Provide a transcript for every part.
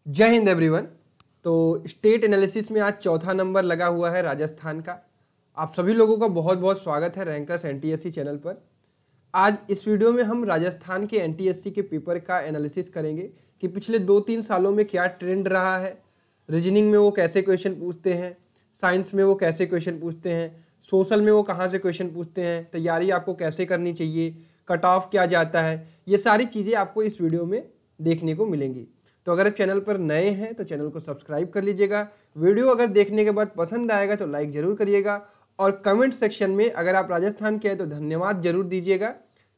जय हिंद एवरीवन। तो state analysis में आज चौथा नंबर लगा हुआ है राजस्थान का। आप सभी लोगों का बहुत बहुत स्वागत है रैंकर्स एनटीएससी चैनल पर। आज इस वीडियो में हम राजस्थान के एनटीएससी के पेपर का एनालिसिस करेंगे कि पिछले 2-3 सालों में क्या ट्रेंड रहा है, रीजनिंग में वो कैसे क्वेश्चन पूछते हैं, साइंस में वो कैसे क्वेश्चन पूछते हैं, सोशल में वो कहाँ से क्वेश्चन पूछते हैं, तैयारी आपको कैसे करनी चाहिए, कट ऑफ क्या जाता है, ये सारी चीज़ें आपको इस वीडियो में देखने को मिलेंगी। तो अगर आप चैनल पर नए हैं तो चैनल को सब्सक्राइब कर लीजिएगा। वीडियो अगर देखने के बाद पसंद आएगा तो लाइक ज़रूर करिएगा और कमेंट सेक्शन में अगर आप राजस्थान के हैं तो धन्यवाद जरूर दीजिएगा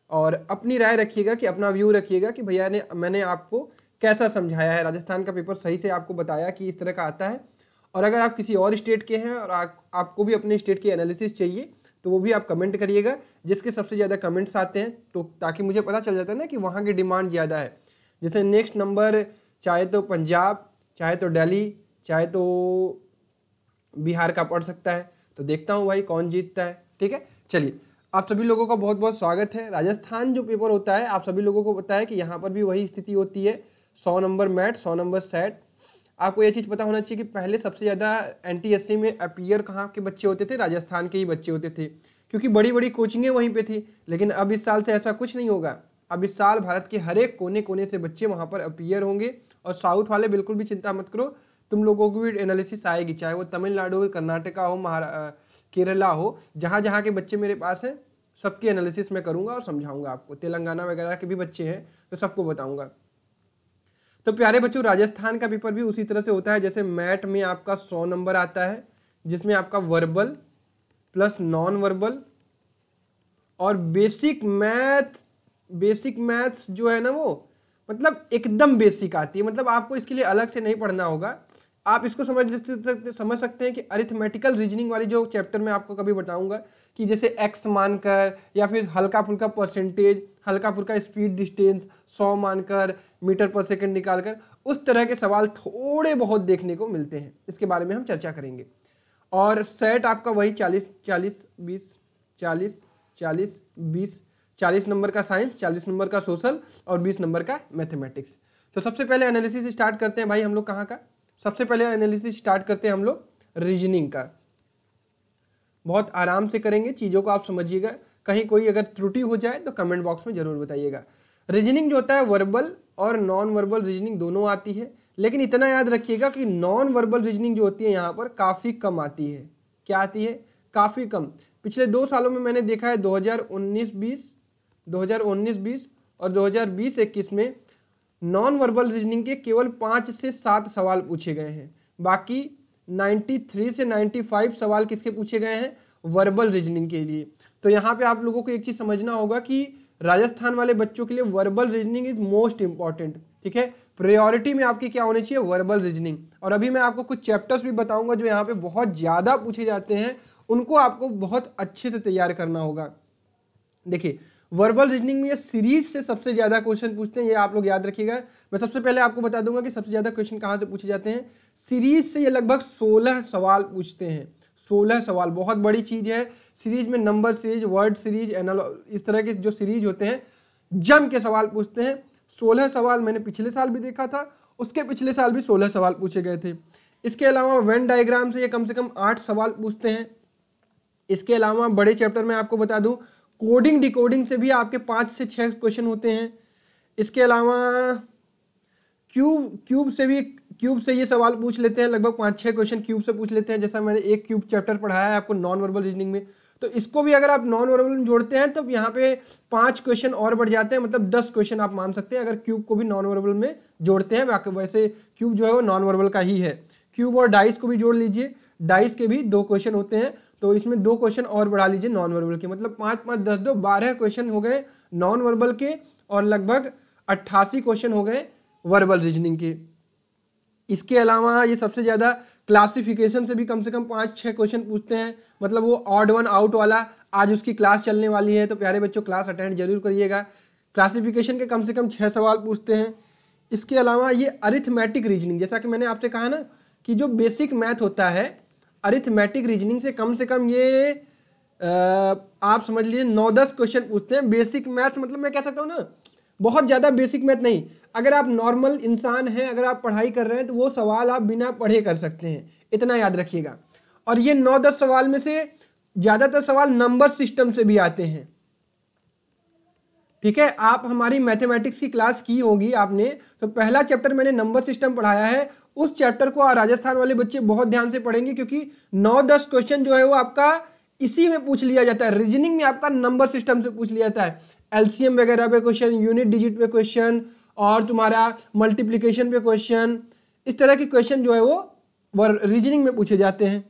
और अपनी राय रखिएगा कि अपना व्यू रखिएगा कि भैया ने मैंने आपको कैसा समझाया है, राजस्थान का पेपर सही से आपको बताया कि इस तरह का आता है। और अगर आप किसी और स्टेट के हैं और आपको भी अपने स्टेट की एनालिसिस चाहिए तो वो भी आप कमेंट करिएगा, जिसके सबसे ज़्यादा कमेंट्स आते हैं तो ताकि मुझे पता चल जाता है ना कि वहाँ की डिमांड ज़्यादा है। जैसे नेक्स्ट नंबर चाहे तो पंजाब, चाहे तो दिल्ली, चाहे तो बिहार का पड़ सकता है। तो देखता हूँ भाई कौन जीतता है। ठीक है, चलिए आप सभी लोगों का बहुत बहुत स्वागत है। राजस्थान जो पेपर होता है आप सभी लोगों को पता है कि यहाँ पर भी वही स्थिति होती है, 100 नंबर मैथ, 100 नंबर सेट। आपको ये चीज़ पता होना चाहिए कि पहले सबसे ज़्यादा एनटीएससी में अपीयर कहाँ के बच्चे होते थे, राजस्थान के ही बच्चे होते थे, क्योंकि बड़ी बड़ी कोचिंगें वहीं पे थी। लेकिन अब इस साल से ऐसा कुछ नहीं होगा। अब इस साल भारत के हर एक कोने कोने से बच्चे वहाँ पर अपीयर होंगे। और साउथ वाले बिल्कुल भी चिंता मत करो, तुम लोगों को भी एनालिसिस आएगी, चाहे वो तमिलनाडु, कर्नाटका हो, केरला हो, जहाँ जहाँ के बच्चे मेरे पास हैं सबकी एनालिसिस मैं करूँगा और समझाऊंगा आपको। तेलंगाना वगैरह के भी बच्चे हैं तो सबको बताऊँगा। तो प्यारे बच्चों, राजस्थान का पेपर भी उसी तरह से होता है। जैसे मैथ में आपका 100 नंबर आता है, जिसमें आपका वर्बल प्लस नॉन वर्बल और बेसिक मैथ्स जो है ना वो मतलब एकदम बेसिक आती है। मतलब आपको इसके लिए अलग से नहीं पढ़ना होगा। आप इसको समझ सकते हैं कि अरिथमेटिकल रीजनिंग वाली जो चैप्टर में आपको कभी बताऊंगा कि जैसे एक्स मानकर या फिर हल्का फुल्का परसेंटेज, हल्का फुल्का स्पीड डिस्टेंस, 100 मानकर, मीटर पर सेकंड निकालकर, उस तरह के सवाल थोड़े बहुत देखने को मिलते हैं। इसके बारे में हम चर्चा करेंगे। और सेट आपका वही 40 नंबर का साइंस, 40 नंबर का सोशल और 20 नंबर का मैथमेटिक्स। तो सबसे पहले एनालिसिस स्टार्ट करते हैं भाई हम लोग कहाँ का। सबसे पहले एनालिसिस स्टार्ट करते हैं हम लोग रीजनिंग का। बहुत आराम से करेंगे, चीज़ों को आप समझिएगा। कहीं कोई अगर त्रुटि हो जाए तो कमेंट बॉक्स में जरूर बताइएगा। रीजनिंग जो होता है वर्बल और नॉन वर्बल रीजनिंग दोनों आती है, लेकिन इतना याद रखिएगा कि नॉन वर्बल रीजनिंग जो होती है यहाँ पर काफ़ी कम आती है। क्या आती है? काफ़ी कम। पिछले 2 सालों में मैंने देखा है 2019-20 और 2020-21 में नॉन वर्बल रीजनिंग के केवल 5 से 7 सवाल पूछे गए हैं। बाकी 93 से 95 सवाल किसके पूछे गए हैं? वर्बल रीजनिंग के लिए। तो यहाँ पे आप लोगों को एक चीज़ समझना होगा कि राजस्थान वाले बच्चों के लिए verbal reasoning is most important. ठीक है, प्रायोरिटी में आपकी क्या होनी चाहिए? Verbal reasoning. और अभी मैं आपको कुछ चैप्टर्स भी बताऊंगा जो यहाँ पे बहुत ज़्यादा पूछे जाते हैं, उनको आपको बहुत अच्छे से तैयार करना होगा। देखिए, वर्बल रीजनिंग में ये सीरीज से सबसे ज़्यादा क्वेश्चन पूछते हैं, ये आप लोग याद रखिएगा। मैं सबसे पहले आपको बता दूंगा कि सबसे ज़्यादा क्वेश्चन कहाँ से पूछे जाते हैं। सीरीज से ये लगभग 16 सवाल पूछते हैं। 16 सवाल बहुत बड़ी चीज़ है। सीरीज में नंबर सीरीज, वर्ड सीरीज, इस तरह के जो सीरीज होते हैं जम के सवाल पूछते हैं। 16 सवाल मैंने पिछले साल भी देखा था, उसके पिछले साल भी 16 सवाल पूछे गए थे। इसके अलावा वेन डायग्राम से ये कम से कम 8 सवाल पूछते हैं। इसके अलावा बड़े चैप्टर में आपको बता दूं, कोडिंग डिकोडिंग से भी आपके 5 से 6 क्वेश्चन होते हैं। इसके अलावा क्यूब से ये सवाल पूछ लेते हैं, लगभग 5-6 क्वेश्चन क्यूब से पूछ लेते हैं। जैसा मैंने एक क्यूब चैप्टर पढ़ाया है आपको नॉन वर्बल रीजनिंग में, तो इसको भी अगर आप नॉन वर्बल में जोड़ते हैं तब यहाँ पे 5 क्वेश्चन और बढ़ जाते हैं, मतलब 10 क्वेश्चन आप मान सकते हैं अगर क्यूब को भी नॉन वर्बल में जोड़ते हैं। वैसे क्यूब जो है वो नॉन वर्बल का ही है। क्यूब और डाइस को भी जोड़ लीजिए, डाइस के भी 2 क्वेश्चन होते हैं, तो इसमें 2 क्वेश्चन और बढ़ा लीजिए नॉन वर्बल के, मतलब 5-5, 10-2, 12 क्वेश्चन हो गए नॉन वर्बल के और लगभग 88 क्वेश्चन हो गए वर्बल रीजनिंग के। इसके अलावा ये सबसे ज़्यादा क्लासिफिकेशन से भी कम से कम 5-6 क्वेश्चन पूछते हैं, मतलब वो ऑड वन आउट वाला। आज उसकी क्लास चलने वाली है तो प्यारे बच्चों क्लास अटेंड जरूर करिएगा। क्लासिफिकेशन के कम से कम 6 सवाल पूछते हैं। इसके अलावा ये अरिथमेटिक रीजनिंग, जैसा कि मैंने आपसे कहा ना कि जो बेसिक मैथ होता है, अरिथमेटिक रीजनिंग से कम ये आप समझ लीजिए 9-10 क्वेश्चन पूछते हैं। बेसिक मैथ मतलब मैं कह सकता हूँ ना बहुत ज़्यादा बेसिक मैथ नहीं। अगर आप नॉर्मल इंसान हैं, अगर आप पढ़ाई कर रहे हैं तो वो सवाल आप बिना पढ़े कर सकते हैं, इतना याद रखिएगा। और ये 9-10 सवाल में से ज़्यादातर सवाल नंबर सिस्टम से भी आते हैं, ठीक है। आप हमारी मैथमेटिक्स की क्लास की होगी आपने, तो पहला चैप्टर मैंने नंबर सिस्टम पढ़ाया है। उस चैप्टर को राजस्थान वाले बच्चे बहुत ध्यान से पढ़ेंगे, क्योंकि 9-10 क्वेश्चन जो है वो आपका इसी में पूछ लिया जाता है। रीजनिंग में आपका नंबर सिस्टम से पूछ लिया जाता है, एलसीएम वगैरह पे क्वेश्चन, यूनिट डिजिट पे क्वेश्चन, और तुम्हारा मल्टीप्लीकेशन पे क्वेश्चन, इस तरह के क्वेश्चन जो है वो रीजनिंग में पूछे जाते हैं।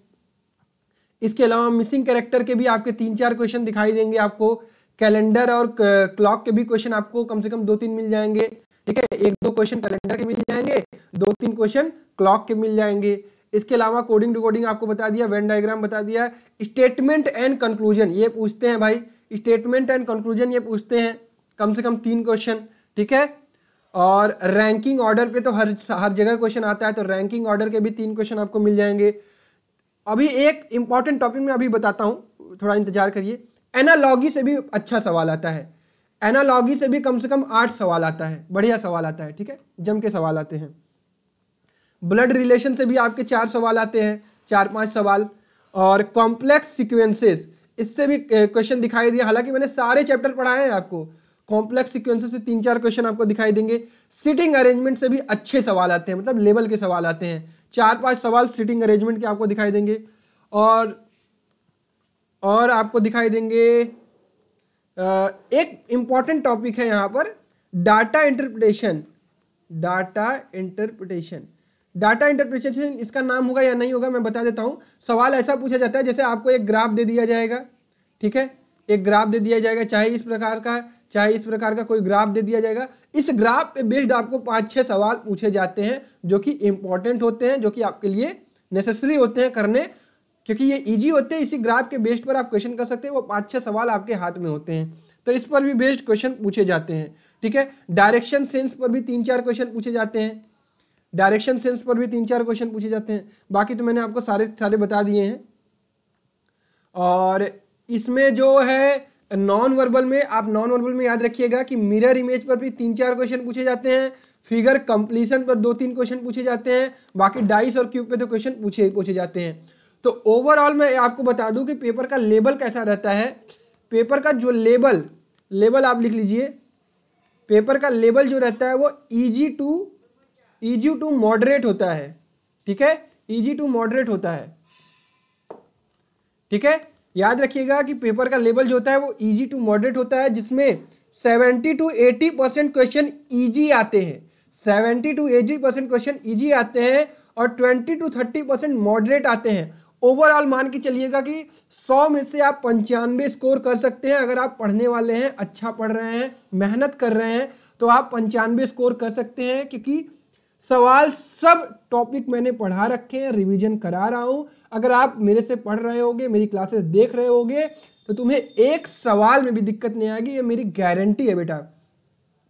इसके अलावा मिसिंग कैरेक्टर के भी आपके 3-4 क्वेश्चन दिखाई देंगे आपको। कैलेंडर और क्लॉक के भी क्वेश्चन आपको कम से कम 2-3 मिल जाएंगे, ठीक है। 1-2 क्वेश्चन कैलेंडर के मिल जाएंगे, 2-3 क्वेश्चन क्लॉक के मिल जाएंगे। इसके अलावा कोडिंग डिकोडिंग आपको बता दिया, वेन डायग्राम बता दिया। स्टेटमेंट एंड कंक्लूजन ये पूछते हैं भाई, स्टेटमेंट एंड कंक्लूजन ये पूछते हैं, कम से कम 3 क्वेश्चन, ठीक है। और रैंकिंग ऑर्डर पे तो हर जगह क्वेश्चन आता है, तो रैंकिंग ऑर्डर के भी 3 क्वेश्चन आपको मिल जाएंगे। अभी एक इंपॉर्टेंट टॉपिक में अभी बताता हूँ, थोड़ा इंतजार करिए। एनालॉगी से भी अच्छा सवाल आता है, एनालॉगी से भी कम से कम 8 सवाल आता है, बढ़िया सवाल आता है, ठीक है, जम के सवाल आते हैं। ब्लड रिलेशन से भी आपके 4 सवाल आते हैं, 4-5 सवाल। और कॉम्प्लेक्स सीक्वेंसेस, इससे भी क्वेश्चन दिखाई दिए। हालांकि मैंने सारे चैप्टर पढ़ाए हैं आपको, कॉम्प्लेक्स सीक्वेंसेस से 3-4 क्वेश्चन आपको दिखाई देंगे। सिटिंग अरेंजमेंट से भी अच्छे सवाल आते हैं, मतलब लेवल के सवाल आते हैं, 4-5 सवाल सिटिंग अरेंजमेंट के आपको दिखाई देंगे। और आपको दिखाई देंगे एक इंपॉर्टेंट टॉपिक है यहाँ पर, डाटा इंटरप्रिटेशन। डाटा इंटरप्रिटेशन इसका नाम होगा या नहीं होगा मैं बता देता हूँ। सवाल ऐसा पूछा जाता है, जैसे आपको एक ग्राफ दे दिया जाएगा, ठीक है, एक ग्राफ दे दिया जाएगा, चाहे इस प्रकार का चाहे इस प्रकार का कोई ग्राफ दे दिया जाएगा। इस ग्राफ पे बेस्ड आपको 5-6 सवाल पूछे जाते हैं, जो कि इंपॉर्टेंट होते हैं, जो कि आपके लिए नेसेसरी होते हैं करने, क्योंकि ये इजी होते हैं। इसी ग्राफ के बेस्ड पर आप क्वेश्चन कर सकते हैं, वो 5-6 सवाल आपके हाथ में होते हैं, तो इस पर भी बेस्ड क्वेश्चन पूछे जाते हैं, ठीक है। डायरेक्शन सेंस पर भी 3-4 क्वेश्चन पूछे जाते हैं, डायरेक्शन सेंस पर भी 3-4 क्वेश्चन पूछे जाते हैं। बाकी तो मैंने आपको सारे बता दिए हैं। और इसमें जो है नॉन वर्बल में, आप नॉन वर्बल में याद रखिएगा कि मिरर इमेज पर भी 3-4 क्वेश्चन पूछे जाते हैं, फिगर कंप्लीशन पर 2-3 क्वेश्चन पूछे जाते हैं, बाकी डाइस और क्यूब पे तो क्वेश्चन पूछे जाते हैं। तो ओवरऑल मैं आपको बता दूं कि पेपर का लेवल कैसा रहता है। पेपर का जो लेवल आप लिख लीजिए, पेपर का लेवल जो रहता है वो इजी टू मॉडरेट होता है, ठीक है, इजी टू मॉडरेट होता है, ठीक है। याद रखिएगा कि पेपर का लेवल जो होता है वो इजी टू मॉडरेट होता है, जिसमें 70-80% क्वेश्चन इजी आते हैं, 70-80% क्वेश्चन इजी आते हैं, और 20-30% मॉडरेट आते हैं। ओवरऑल मान के चलिएगा कि 100 में से आप 95 स्कोर कर सकते हैं। अगर आप पढ़ने वाले हैं, अच्छा पढ़ रहे हैं, मेहनत कर रहे हैं, तो आप 95 स्कोर कर सकते हैं, क्योंकि सवाल सब टॉपिक मैंने पढ़ा रखे हैं, रिवीजन करा रहा हूं। अगर आप मेरे से पढ़ रहे होगे, मेरी क्लासेस देख रहे होगे, तो तुम्हें एक सवाल में भी दिक्कत नहीं आएगी, ये मेरी गारंटी है बेटा।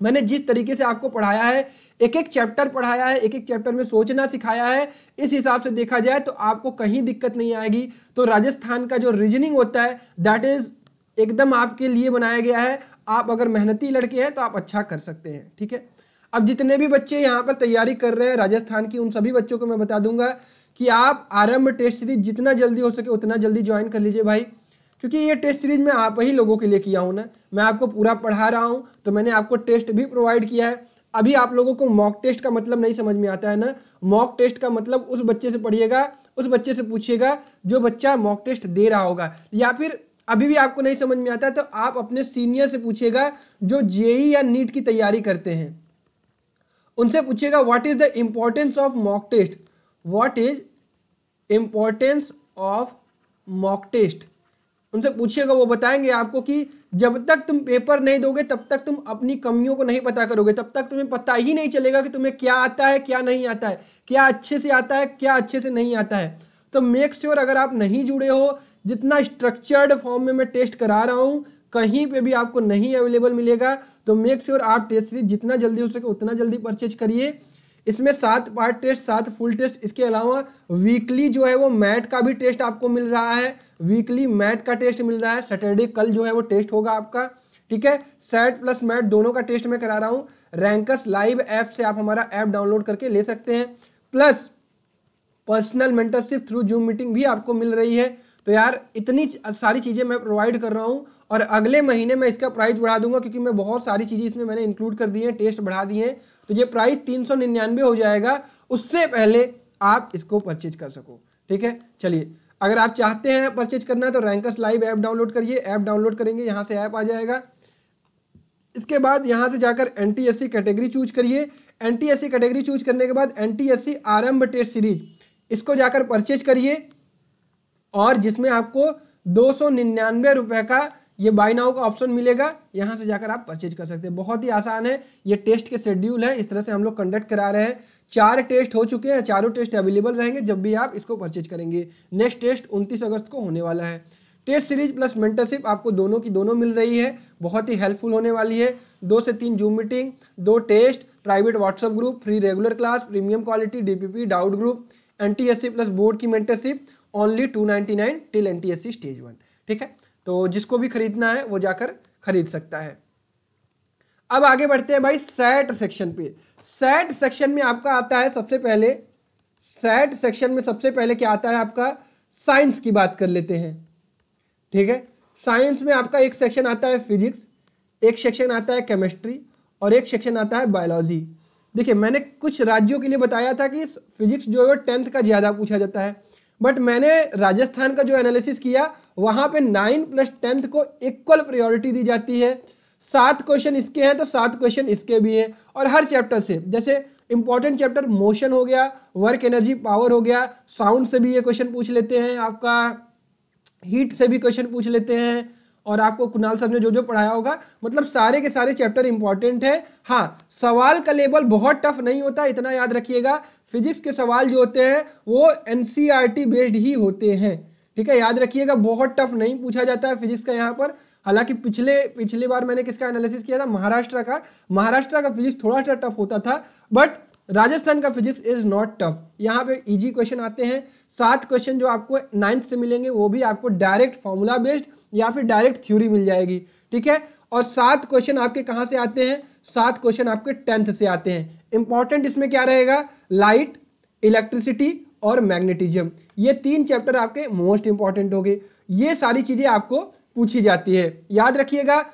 मैंने जिस तरीके से आपको पढ़ाया है, एक एक चैप्टर पढ़ाया है, एक एक चैप्टर में सोचना सिखाया है, इस हिसाब से देखा जाए तो आपको कहीं दिक्कत नहीं आएगी। तो राजस्थान का जो रीजनिंग होता है, दैट इज एकदम आपके लिए बनाया गया है। आप अगर मेहनती लड़के हैं तो आप अच्छा कर सकते हैं, ठीक है। अब जितने भी बच्चे यहाँ पर तैयारी कर रहे हैं राजस्थान की, उन सभी बच्चों को मैं बता दूंगा कि आप आरंभ टेस्ट सीरीज जितना जल्दी हो सके उतना जल्दी ज्वाइन कर लीजिए भाई, क्योंकि ये टेस्ट सीरीज मैं आप ही लोगों के लिए किया हूँ ना। मैं आपको पूरा पढ़ा रहा हूँ, तो मैंने आपको टेस्ट भी प्रोवाइड किया है। अभी आप लोगों को मॉक टेस्ट का मतलब नहीं समझ में आता है ना। मॉक टेस्ट का मतलब उस बच्चे से पढ़िएगा, उस बच्चे से पूछिएगा जो बच्चा मॉक टेस्ट दे रहा होगा, या फिर अभी भी आपको नहीं समझ में आता है तो आप अपने सीनियर से पूछिएगा जो जेई या नीट की तैयारी करते हैं, उनसे पूछिएगा what is the importance of mock test, what is importance of mock test. उनसे पूछिएगा, वो बताएंगे आपको कि जब तक तुम पेपर नहीं दोगे तब तक तुम अपनी कमियों को नहीं पता करोगे, तब तक तुम्हें पता ही नहीं चलेगा कि तुम्हें क्या आता है क्या नहीं आता है, क्या अच्छे से आता है क्या अच्छे से नहीं आता है। तो मेक श्योर अगर आप नहीं जुड़े हो, जितना स्ट्रक्चर्ड फॉर्म में मैं टेस्ट करा रहा हूं कहीं पे भी आपको नहीं अवेलेबल मिलेगा, तो मेक श्योर आप टेस्ट सीरीज जितना जल्दी हो सके उतना जल्दी परचेज करिए। इसमें 7 पार्ट टेस्ट, 7 फुल टेस्ट, इसके अलावा वीकली जो है वो मैथ का भी टेस्ट आपको मिल रहा है, वीकली मैथ का टेस्ट मिल रहा है। सैटरडे कल जो है वो टेस्ट होगा आपका, ठीक है। सेट प्लस मैट दोनों का टेस्ट मैं करा रहा हूँ। रैंकस लाइव ऐप से आप हमारा ऐप डाउनलोड करके ले सकते हैं, plus personal mentorship through zoom meeting भी आपको मिल रही है। तो यार इतनी सारी चीज़ें मैं प्रोवाइड कर रहा हूँ, और अगले महीने मैं इसका प्राइस बढ़ा दूंगा, क्योंकि मैं बहुत सारी चीज़ें इसमें मैंने इंक्लूड कर दी हैं, टेस्ट बढ़ा दिए हैं। तो ये प्राइस 399 हो जाएगा, उससे पहले आप इसको परचेज कर सको, ठीक है। चलिए, अगर आप चाहते हैं परचेज करना तो रैंकस लाइव ऐप डाउनलोड करिए। ऐप डाउनलोड करेंगे, यहाँ से ऐप आ जाएगा। इसके बाद यहाँ से जाकर NTSC कैटेगरी चूज करिए। NTSC कैटेगरी चूज करने के बाद NTSC आरंभ टेस्ट सीरीज इसको जाकर परचेज करिए, और जिसमें आपको 299 रुपये का ये बाय नाउ का ऑप्शन मिलेगा। यहाँ से जाकर आप परचेज कर सकते हैं। बहुत ही आसान है, ये टेस्ट के शेड्यूल है, इस तरह से हम लोग कंडक्ट करा रहे हैं। 4 टेस्ट हो चुके हैं, चारों टेस्ट अवेलेबल रहेंगे जब भी आप इसको परचेज करेंगे। नेक्स्ट टेस्ट 29 अगस्त को होने वाला है। टेस्ट सीरीज प्लस मेंटरशिप आपको दोनों की दोनों मिल रही है, बहुत ही हेल्पफुल होने वाली है। 2 से 3 zoom meeting, 2 test, private WhatsApp group, free regular class, premium quality, DPP, doubt group, NTSC plus board की mentorship only 299 till NTSC stage 1, ठीक है। तो जिसको भी खरीदना है वो जाकर खरीद सकता है। अब आगे बढ़ते हैं भाई सेट सेक्शन पे। सेट सेक्शन में आपका आता है सबसे पहले, सेट सेक्शन में सबसे पहले क्या आता है आपका, साइंस की बात कर लेते हैं, ठीक है। साइंस में आपका एक सेक्शन आता है फिजिक्स, एक सेक्शन आता है केमिस्ट्री, और एक सेक्शन आता है बायोलॉजी। देखिए, मैंने कुछ राज्यों के लिए बताया था कि फिजिक्स जो है 10th का ज़्यादा पूछा जाता है, बट मैंने राजस्थान का जो एनालिसिस किया वहाँ पे 9 प्लस 10th को इक्वल प्रायोरिटी दी जाती है। 7 क्वेश्चन इसके हैं तो 7 क्वेश्चन इसके भी हैं, और हर चैप्टर से, जैसे इंपॉर्टेंट चैप्टर मोशन हो गया, वर्क एनर्जी पावर हो गया, साउंड से भी ये क्वेश्चन पूछ लेते हैं, आपका हीट से भी क्वेश्चन पूछ लेते हैं, और आपको कुणाल सर ने जो जो पढ़ाया होगा, मतलब सारे के सारे चैप्टर इंपॉर्टेंट है। हाँ, सवाल का लेवल बहुत टफ नहीं होता, इतना याद रखिएगा। फिजिक्स के सवाल जो होते हैं वो NCERT बेस्ड ही होते हैं, ठीक है, याद रखिएगा। बहुत टफ नहीं पूछा जाता है फिजिक्स का यहाँ पर। हालांकि पिछले बार मैंने किसका एनालिसिस किया था, महाराष्ट्र का फिजिक्स थोड़ा सा टफ होता था, बट राजस्थान का फिजिक्स इज नॉट टफ। यहाँ पे इजी क्वेश्चन आते हैं। 7 क्वेश्चन जो आपको 9th से मिलेंगे वो भी आपको डायरेक्ट फॉर्मूला बेस्ड या फिर डायरेक्ट थ्योरी मिल जाएगी, ठीक है। और 7 क्वेश्चन आपके कहाँ से आते हैं, 7 क्वेश्चन आपके 10th से आते हैं। इंपॉर्टेंट इसमें क्या रहेगा, लाइट, इलेक्ट्रिसिटी और मैग्नेटिज्म, ये 3 चैप्टर आपके मोस्ट इंपॉर्टेंट हो गए। ये सारी चीजें आपको पूछी जाती है, याद रखिएगा।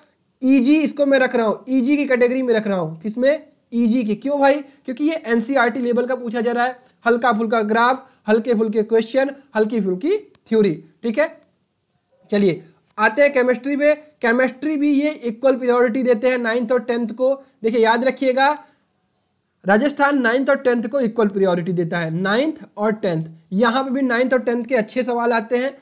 ईजी इसको मैं रख रहा हूँ, ईजी की कैटेगरी में रख रहा हूँ। किसमें, ईजी की। क्यों भाई, क्योंकि ये NCERT लेवल का पूछा जा रहा है। हल्का फुल्का ग्राफ, हल्के फुल्के क्वेश्चन, हल्की फुल्की थ्योरी, ठीक है। चलिए आते हैं केमिस्ट्री पे। केमिस्ट्री भी ये इक्वल प्रायोरिटी देते हैं 9th और 10th को। देखिए याद रखिएगा, राजस्थान 9th और 10th को इक्वल प्रायोरिटी देता है, 9th और 10th। यहाँ पे भी 9th और 10th के अच्छे सवाल आते हैं,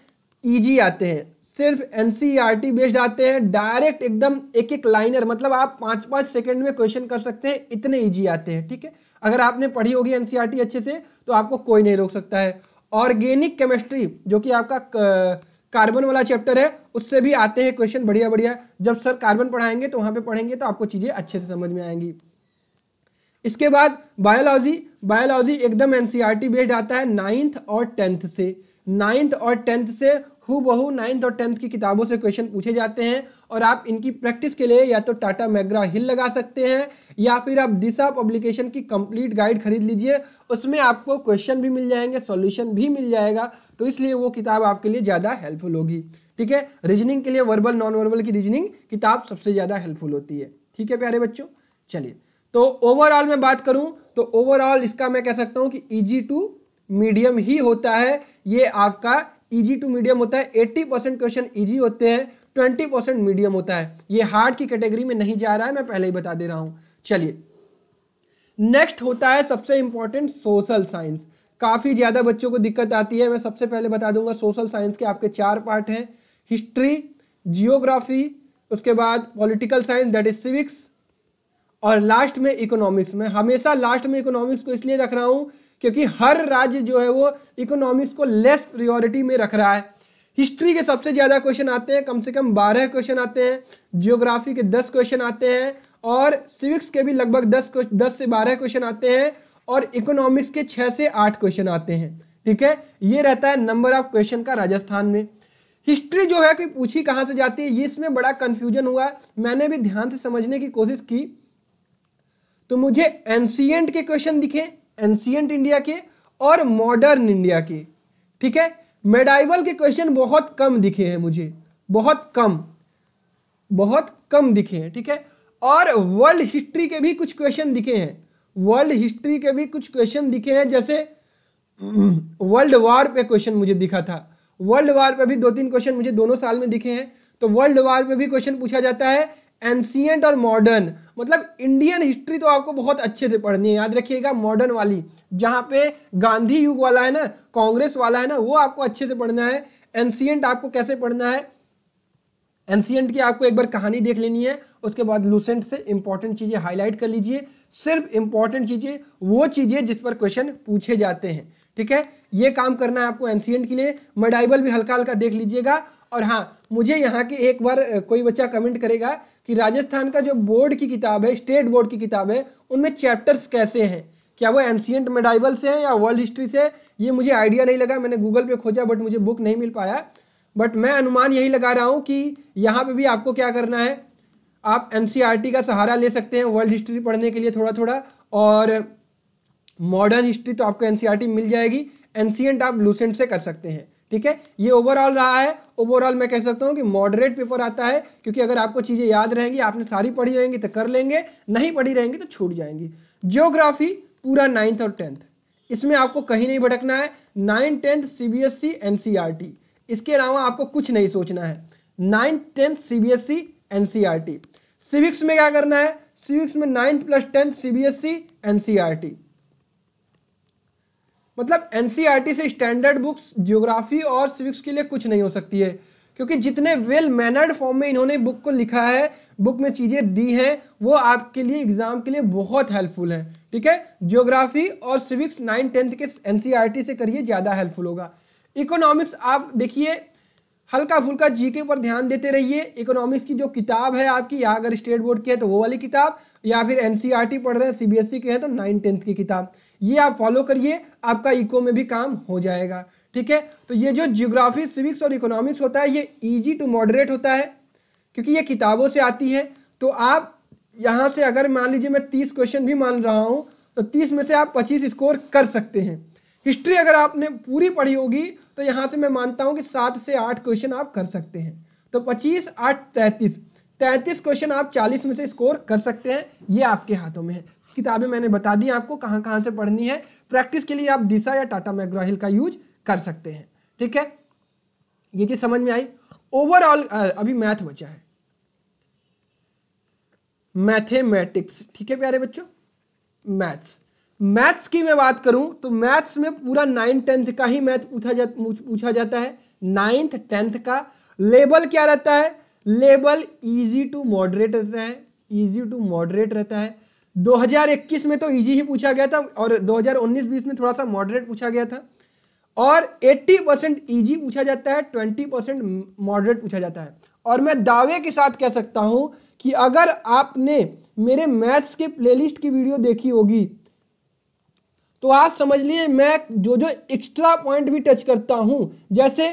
इजी आते हैं, सिर्फ NCERT बेस्ड आते हैं, डायरेक्ट एकदम एक लाइनर, मतलब आप 5-5 सेकंड में क्वेश्चन कर सकते हैं, इतने इजी आते हैं, ठीक है। अगर आपने पढ़ी होगी NCERT अच्छे से तो आपको कोई नहीं रोक सकता है। ऑर्गेनिक केमिस्ट्री जो कि आपका कार्बन वाला चैप्टर है, उससे भी आते हैं क्वेश्चन बढ़िया बढ़िया। जब सर कार्बन पढ़ाएंगे तो वहाँ पे पढ़ेंगे तो आपको चीज़ें अच्छे से समझ में आएंगी। इसके बाद बायोलॉजी एकदम NCERT बेस्ड आता है 9th और 10th से। 9th और 10th से हूबहू 9th और 10th की किताबों से क्वेश्चन पूछे जाते हैं, और आप इनकी प्रैक्टिस के लिए या तो टाटा मैकग्रा हिल लगा सकते हैं, या फिर आप दिशा पब्लिकेशन की कंप्लीट गाइड खरीद लीजिए। उसमें आपको क्वेश्चन भी मिल जाएंगे, सॉल्यूशन भी मिल जाएगा, तो इसलिए वो किताब आपके लिए ज़्यादा हेल्पफुल होगी, ठीक है। रीजनिंग के लिए वर्बल नॉन वर्बल की रीजनिंग किताब सबसे ज़्यादा हेल्पफुल होती है, ठीक है प्यारे बच्चों। चलिए, तो ओवरऑल मैं बात करूं तो ओवरऑल इसका मैं कह सकता हूं कि ईजी टू मीडियम ही होता है। ये आपका ईजी टू मीडियम होता है। 80% क्वेश्चन ईजी होते हैं, 20% मीडियम होता है। ये हार्ड की कैटेगरी में नहीं जा रहा है, मैं पहले ही बता दे रहा हूं। चलिए, नेक्स्ट होता है सबसे इंपॉर्टेंट सोशल साइंस। काफ़ी ज़्यादा बच्चों को दिक्कत आती है, मैं सबसे पहले बता दूंगा। सोशल साइंस के आपके 4 पार्ट हैं, हिस्ट्री, जियोग्राफी, उसके बाद political science that is civics, और लास्ट में इकोनॉमिक्स। में हमेशा लास्ट में इकोनॉमिक्स को इसलिए रख रहा हूं क्योंकि हर राज्य जो है वो इकोनॉमिक्स को लेस प्रायोरिटी में रख रहा है। हिस्ट्री के सबसे ज़्यादा क्वेश्चन आते हैं, कम से कम 12 क्वेश्चन आते हैं, जियोग्राफी के 10 क्वेश्चन आते हैं, और सिविक्स के भी लगभग 10 से 12 क्वेश्चन आते हैं, और इकोनॉमिक्स के 6 से 8 क्वेश्चन आते हैं, ठीक है। ये रहता है नंबर ऑफ क्वेश्चन का राजस्थान में। हिस्ट्री जो है कि पूछी कहाँ से जाती है, ये इसमें बड़ा कंफ्यूजन हुआ है। मैंने भी ध्यान से समझने की कोशिश की तो मुझे एंशिएंट के क्वेश्चन दिखे, एंशिएंट इंडिया के और मॉडर्न इंडिया के, ठीक है। मेडाइवल के क्वेश्चन बहुत कम दिखे हैं मुझे, बहुत कम दिखे हैं, ठीक है। और वर्ल्ड हिस्ट्री के भी कुछ क्वेश्चन दिखे हैं, वर्ल्ड हिस्ट्री के भी कुछ क्वेश्चन दिखे हैं, जैसे वर्ल्ड वॉर पे क्वेश्चन मुझे दिखा था, वर्ल्ड वॉर पे भी 2-3 क्वेश्चन मुझे दोनों साल में दिखे हैं। तो वर्ल्ड वॉर पे भी क्वेश्चन पूछा जाता है, एंशिएंट और मॉडर्न, मतलब इंडियन हिस्ट्री तो आपको बहुत अच्छे से पढ़नी है, याद रखिएगा। मॉडर्न वाली जहाँ पे गांधी युग वाला है ना, कांग्रेस वाला है ना, वो आपको अच्छे से पढ़ना है। एंशिएंट आपको कैसे पढ़ना है, एंशिएंट की आपको एक बार कहानी देख लेनी है, उसके बाद लूसेंट से इंपॉर्टेंट चीजें हाईलाइट कर लीजिए, सिर्फ इंपॉर्टेंट चीजें, वो चीजें जिस पर क्वेश्चन पूछे जाते हैं, ठीक है। ये काम करना है आपको एंशिएंट के लिए। मेडाइवल भी हल्का हल्का देख लीजिएगा। और हाँ, मुझे यहाँ की एक बार कोई बच्चा कमेंट करेगा कि राजस्थान का जो बोर्ड की किताब है, स्टेट बोर्ड की किताब है, उनमें चैप्टर्स कैसे हैं, क्या वो एंशिएंट मेडाइवल से है या वर्ल्ड हिस्ट्री से? ये मुझे आइडिया नहीं लगा, मैंने गूगल पे खोजा बट मुझे बुक नहीं मिल पाया। बट मैं अनुमान यही लगा रहा हूँ कि यहाँ पे भी आपको क्या करना है, आप एनसीईआरटी का सहारा ले सकते हैं वर्ल्ड हिस्ट्री पढ़ने के लिए थोड़ा थोड़ा, और मॉडर्न हिस्ट्री तो आपको एनसीईआरटी मिल जाएगी, एंशिएंट आप लूसेंट से कर सकते हैं, ठीक है। ये ओवरऑल रहा है। ओवरऑल मैं कह सकता हूँ कि मॉडरेट पेपर आता है, क्योंकि अगर आपको चीज़ें याद रहेंगी, आपने सारी पढ़ी रहेंगी तो कर लेंगे, नहीं पढ़ी रहेंगी तो छूट जाएंगी। ज्योग्राफी पूरा 9th और 10th, इसमें आपको कहीं नहीं भटकना है। 9th 10th सीबीएसई एनसीईआरटी, इसके अलावा आपको कुछ नहीं सोचना है। 9th 10th CBSE NCERT. Civics में क्या करना है, सिविक्स में 9th + 10th सीबीएसई एनसीईआरटी, मतलब एनसीईआरटी से स्टैंडर्ड बुक्स ज्योग्राफी और सिविक्स के लिए कुछ नहीं हो सकती है, क्योंकि जितने वेल मैनर्ड फॉर्म में इन्होंने बुक को लिखा है, बुक में चीज़ें दी हैं, वो आपके लिए एग्जाम के लिए बहुत हेल्पफुल है, ठीक है। ज्योग्राफी और सिविक्स 9th 10th के एनसीईआरटी से करिए, ज़्यादा हेल्पफुल होगा। इकोनॉमिक्स आप देखिए, हल्का फुल्का जीके पर ध्यान देते रहिए। इकोनॉमिक्स की जो किताब है आपकी, या अगर स्टेट बोर्ड की है तो वो वाली किताब, या फिर एनसीईआरटी पढ़ रहे हैं सीबीएसई के हैं तो 9th 10th की किताब, ये आप फॉलो करिए, आपका इको में भी काम हो जाएगा, ठीक है। तो ये जो ज्योग्राफी, सिविक्स और इकोनॉमिक्स होता है, ये इजी टू मॉडरेट होता है, क्योंकि ये किताबों से आती है। तो आप यहाँ से अगर मान लीजिए मैं 30 क्वेश्चन भी मान रहा हूँ, तो 30 में से आप 25 स्कोर कर सकते हैं। हिस्ट्री अगर आपने पूरी पढ़ी होगी तो यहाँ से मैं मानता हूँ कि 7 से 8 क्वेश्चन आप कर सकते हैं। तो 25, 8, 33 क्वेश्चन आप 40 में से स्कोर कर सकते हैं। ये आपके हाथों में है। किताबें मैंने बता दी आपको कहाँ कहाँ से पढ़नी है। प्रैक्टिस के लिए आप दिशा या टाटा मैकग्रा-हिल का यूज कर सकते हैं, ठीक है। ये चीज समझ में आई। ओवरऑल अभी मैथ बचा है, मैथमेटिक्स, ठीक है प्यारे बच्चों। मैथ्स की मैं बात करूं तो मैथ्स में पूरा 9th 10th का ही मैथ पूछा जाता है। 9th 10th का लेवल क्या रहता है, लेवल इजी टू मॉडरेट रहता है, इजी टू मॉडरेट रहता है। 2021 में तो इजी ही पूछा गया था, और 2019-20 में थोड़ा सा मॉडरेट पूछा गया था, और 80% इजी पूछा जाता है, 20% मॉडरेट पूछा जाता है। और मैं दावे के साथ कह सकता हूं कि अगर आपने मेरे मैथ्स के प्लेलिस्ट की वीडियो देखी होगी तो आप समझ लिए मैं जो जो एक्स्ट्रा पॉइंट भी टच करता हूं, जैसे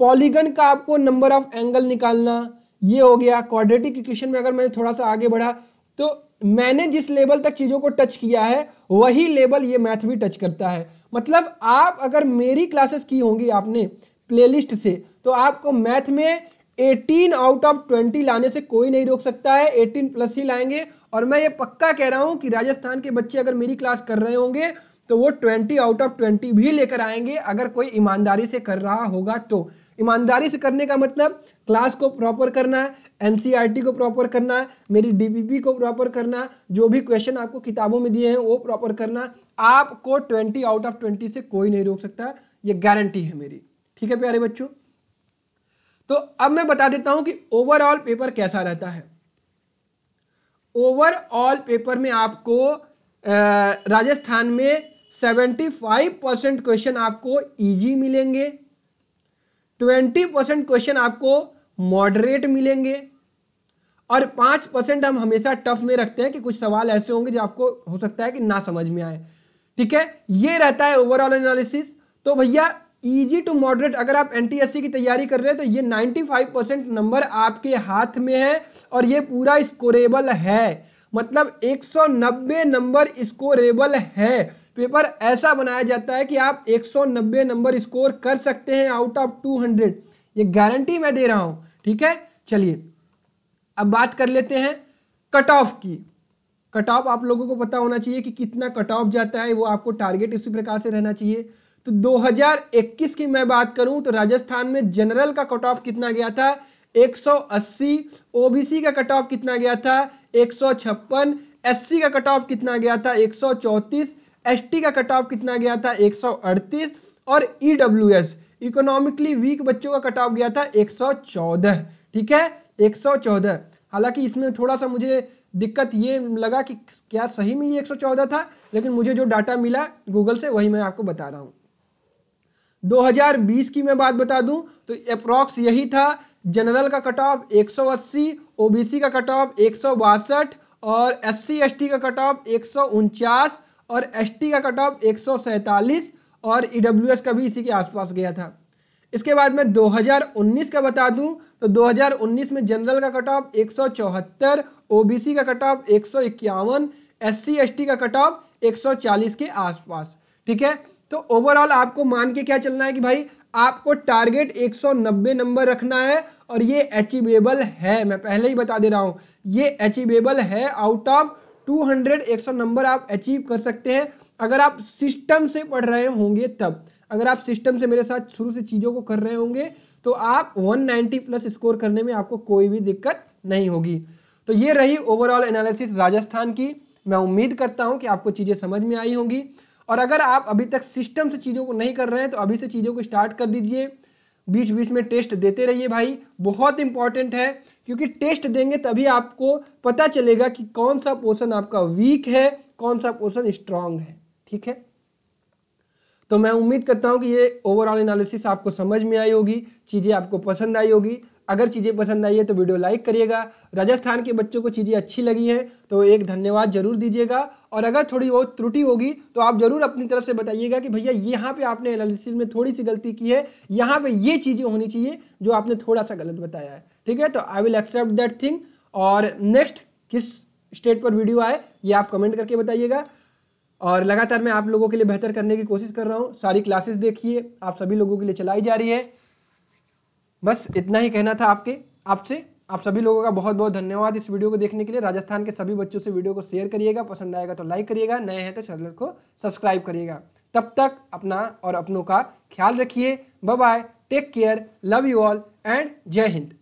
पॉलीगन का आपको नंबर ऑफ एंगल निकालना, ये हो गया। क्वाड्रेटिक इक्वेशन में अगर मैं थोड़ा सा आगे बढ़ा तो मैंने जिस लेवल तक चीज़ों को टच किया है वही लेवल ये मैथ भी टच करता है। मतलब आप अगर मेरी क्लासेस की होंगी आपने प्लेलिस्ट से, तो आपको मैथ में 18 आउट ऑफ 20 लाने से कोई नहीं रोक सकता है, 18+ ही लाएंगे। और मैं ये पक्का कह रहा हूं कि राजस्थान के बच्चे अगर मेरी क्लास कर रहे होंगे तो वो 20 आउट ऑफ 20 भी लेकर आएंगे, अगर कोई ईमानदारी से कर रहा होगा तो। ईमानदारी से करने का मतलब क्लास को प्रॉपर करना है, एनसीईआरटी को प्रॉपर करना है, मेरी डीपीपी को प्रॉपर करना, जो भी क्वेश्चन आपको किताबों में दिए हैं वो प्रॉपर करना। आपको 20 आउट ऑफ 20 से कोई नहीं रोक सकता, ये गारंटी है मेरी, ठीक है प्यारे बच्चों। तो अब मैं बता देता हूं कि ओवरऑल पेपर कैसा रहता है। ओवरऑल पेपर में आपको राजस्थान में 75% क्वेश्चन आपको इजी मिलेंगे, 20% क्वेश्चन आपको मॉडरेट मिलेंगे, और 5% हम हमेशा टफ में रखते हैं कि कुछ सवाल ऐसे होंगे जो आपको हो सकता है कि ना समझ में आए, ठीक है। ये रहता है ओवरऑल एनालिसिस। तो भैया इजी टू मॉडरेट अगर आप एनटीएससी की तैयारी कर रहे हैं तो ये 95% नंबर आपके हाथ में है और ये पूरा स्कोरेबल है। मतलब 190 नंबर स्कोरेबल है। पेपर ऐसा बनाया जाता है कि आप 190 नंबर स्कोर कर सकते हैं आउट ऑफ 200, ये गारंटी मैं दे रहा हूं। ठीक है, चलिए अब बात कर लेते हैं कट ऑफ की। कट ऑफ आप लोगों को पता होना चाहिए कि कितना कट ऑफ जाता है, वो आपको टारगेट इसी प्रकार से रहना चाहिए। तो 2021 की मैं बात करूं तो राजस्थान में जनरल का कट ऑफ कितना गया था, 180। ओबीसी का कट ऑफ कितना गया था, 156। एससी का कट ऑफ कितना गया था, 134। एसटी का कट ऑफ कितना गया था, 138। और ईडब्ल्यूएस इकोनॉमिकली वीक बच्चों का कट ऑफ गया था 114। ठीक है, 114। हालांकि इसमें थोड़ा सा मुझे दिक्कत ये लगा कि क्या सही में ये 114 था, लेकिन मुझे जो डाटा मिला गूगल से वही मैं आपको बता रहा हूं। 2020 की मैं बात बता दूं तो अप्रॉक्स यही था। जनरल का कट ऑफ 180, ओबीसी का कट ऑफ 162 और एससी एसटी का कट ऑफ 149 और एसटी का कट ऑफ 147 और ईडब्ल्यूएस का भी इसी के आसपास गया था। इसके बाद मैं 2019 का बता दूं तो 2019 में जनरल का कट ऑफ 174, ओबीसी का कट ऑफ 151, एससी एसटी का कट ऑफ 140 के आसपास। ठीक है, तो ओवरऑल आपको मान के क्या चलना है कि भाई आपको टारगेट 190 नंबर रखना है और ये अचीवेबल है। मैं पहले ही बता दे रहा हूं ये अचीवेबल है। आउट ऑफ 200 100 नंबर आप अचीव कर सकते हैं अगर आप सिस्टम से पढ़ रहे होंगे तब। अगर आप सिस्टम से मेरे साथ शुरू से चीज़ों को कर रहे होंगे तो आप 190 प्लस स्कोर करने में आपको कोई भी दिक्कत नहीं होगी। तो ये रही ओवरऑल एनालिसिस राजस्थान की। मैं उम्मीद करता हूं कि आपको चीज़ें समझ में आई होंगी। और अगर आप अभी तक सिस्टम से चीज़ों को नहीं कर रहे हैं तो अभी से चीज़ों को स्टार्ट कर दीजिए। बीच बीच में टेस्ट देते रहिए भाई, बहुत इंपॉर्टेंट है, क्योंकि टेस्ट देंगे तभी आपको पता चलेगा कि कौन सा पोर्शन आपका वीक है, कौन सा पोर्शन स्ट्रांग है। ठीक है, तो मैं उम्मीद करता हूं कि ये ओवरऑल एनालिसिस आपको समझ में आई होगी, चीज़ें आपको पसंद आई होगी। अगर चीज़ें पसंद आई है तो वीडियो लाइक करिएगा। राजस्थान के बच्चों को चीज़ें अच्छी लगी हैं तो एक धन्यवाद जरूर दीजिएगा। और अगर थोड़ी बहुत त्रुटि होगी तो आप जरूर अपनी तरफ से बताइएगा कि भैया यहाँ पे आपने एनालिसिस में थोड़ी सी गलती की है, यहाँ पे ये चीज़ें होनी चाहिए जो आपने थोड़ा सा गलत बताया है। ठीक है, तो I will accept that thing. और नेक्स्ट किस स्टेट पर वीडियो आए ये आप कमेंट करके बताइएगा। और लगातार मैं आप लोगों के लिए बेहतर करने की कोशिश कर रहा हूँ। सारी क्लासेस देखिए, आप सभी लोगों के लिए चलाई जा रही है। बस इतना ही कहना था आपसे। आप सभी लोगों का बहुत बहुत धन्यवाद इस वीडियो को देखने के लिए। राजस्थान के सभी बच्चों से वीडियो को शेयर करिएगा, पसंद आएगा तो लाइक करिएगा, नए हैं तो चैनल को सब्सक्राइब करिएगा। तब तक अपना और अपनों का ख्याल रखिए। Bye bye, take care, love you all and जय हिंद।